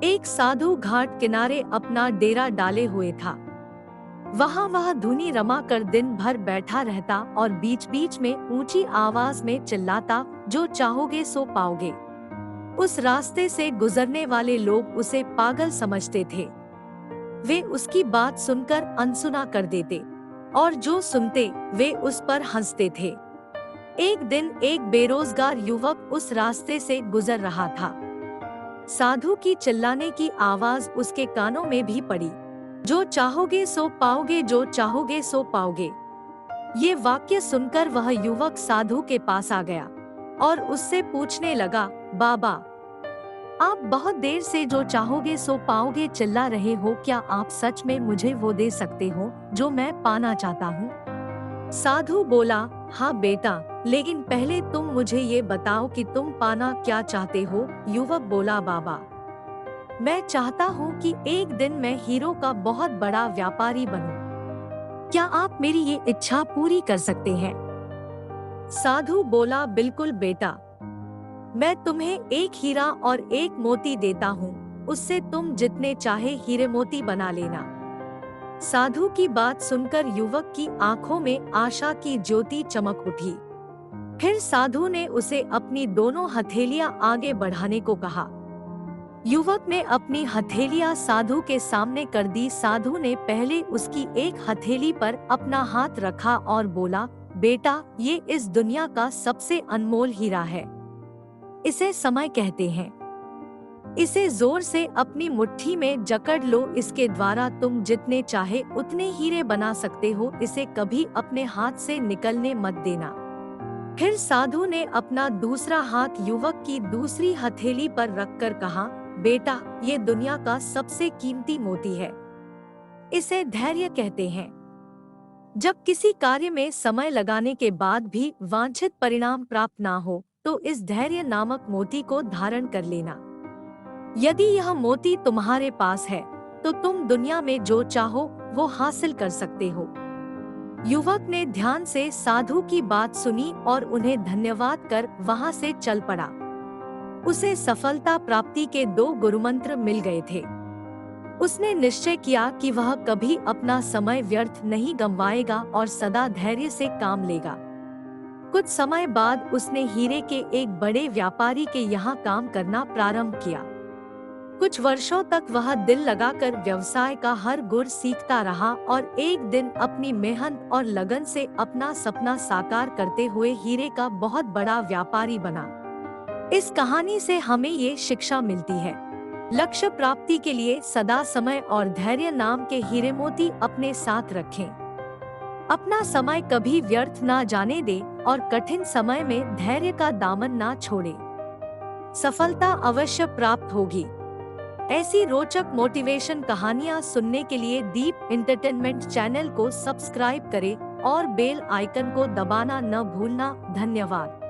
एक साधु घाट किनारे अपना डेरा डाले हुए था। वहाँ वह धुनी रमा कर दिन भर बैठा रहता और बीच बीच में ऊंची आवाज में चिल्लाता, जो चाहोगे सो पाओगे। उस रास्ते से गुजरने वाले लोग उसे पागल समझते थे। वे उसकी बात सुनकर अनसुना कर देते और जो सुनते वे उस पर हंसते थे। एक दिन एक बेरोजगार युवक उस रास्ते से गुजर रहा था। साधु की चिल्लाने की आवाज उसके कानों में भी पड़ी, जो चाहोगे सो पाओगे, जो चाहोगे सो पाओगे। ये वाक्य सुनकर वह युवक साधु के पास आ गया और उससे पूछने लगा, बाबा, आप बहुत देर से जो चाहोगे सो पाओगे चिल्ला रहे हो, क्या आप सच में मुझे वो दे सकते हो जो मैं पाना चाहता हूँ? साधु बोला, हाँ बेटा, लेकिन पहले तुम मुझे ये बताओ कि तुम पाना क्या चाहते हो। युवक बोला, बाबा, मैं चाहता हूँ कि एक दिन मैं हीरो का बहुत बड़ा व्यापारी बनूं। क्या आप मेरी ये इच्छा पूरी कर सकते हैं? साधु बोला, बिल्कुल बेटा, मैं तुम्हें एक हीरा और एक मोती देता हूँ, उससे तुम जितने चाहे हीरे मोती बना लेना। साधु की बात सुनकर युवक की आंखों में आशा की ज्योति चमक उठी। फिर साधु ने उसे अपनी दोनों हथेलियां आगे बढ़ाने को कहा। युवक ने अपनी हथेलियां साधु के सामने कर दी। साधु ने पहले उसकी एक हथेली पर अपना हाथ रखा और बोला, बेटा, ये इस दुनिया का सबसे अनमोल हीरा है। इसे समय कहते हैं। इसे जोर से अपनी मुट्ठी में जकड़ लो, इसके द्वारा तुम जितने चाहे उतने हीरे बना सकते हो। इसे कभी अपने हाथ से निकलने मत देना। फिर साधु ने अपना दूसरा हाथ युवक की दूसरी हथेली पर रखकर कहा, बेटा, ये दुनिया का सबसे कीमती मोती है। इसे धैर्य कहते हैं। जब किसी कार्य में समय लगाने के बाद भी वांछित परिणाम प्राप्त ना हो, तो इस धैर्य नामक मोती को धारण कर लेना। यदि यह मोती तुम्हारे पास है, तो तुम दुनिया में जो चाहो वो हासिल कर सकते हो। युवक ने ध्यान से साधु की बात सुनी और उन्हें धन्यवाद कर वहां से चल पड़ा। उसे सफलता प्राप्ति के 2 गुरुमंत्र मिल गए थे। उसने निश्चय किया कि वह कभी अपना समय व्यर्थ नहीं गंवाएगा और सदा धैर्य से काम लेगा। कुछ समय बाद उसने हीरे के एक बड़े व्यापारी के यहाँ काम करना प्रारंभ किया। कुछ वर्षों तक वह दिल लगाकर व्यवसाय का हर गुर सीखता रहा और एक दिन अपनी मेहनत और लगन से अपना सपना साकार करते हुए हीरे का बहुत बड़ा व्यापारी बना। इस कहानी से हमें ये शिक्षा मिलती है, लक्ष्य प्राप्ति के लिए सदा समय और धैर्य नाम के हीरे मोती अपने साथ रखें। अपना समय कभी व्यर्थ ना जाने दे और कठिन समय में धैर्य का दामन ना छोड़े। सफलता अवश्य प्राप्त होगी। ऐसी रोचक मोटिवेशन कहानियाँ सुनने के लिए दीप एंटरटेनमेंट चैनल को सब्सक्राइब करें और बेल आइकन को दबाना न भूलना। धन्यवाद।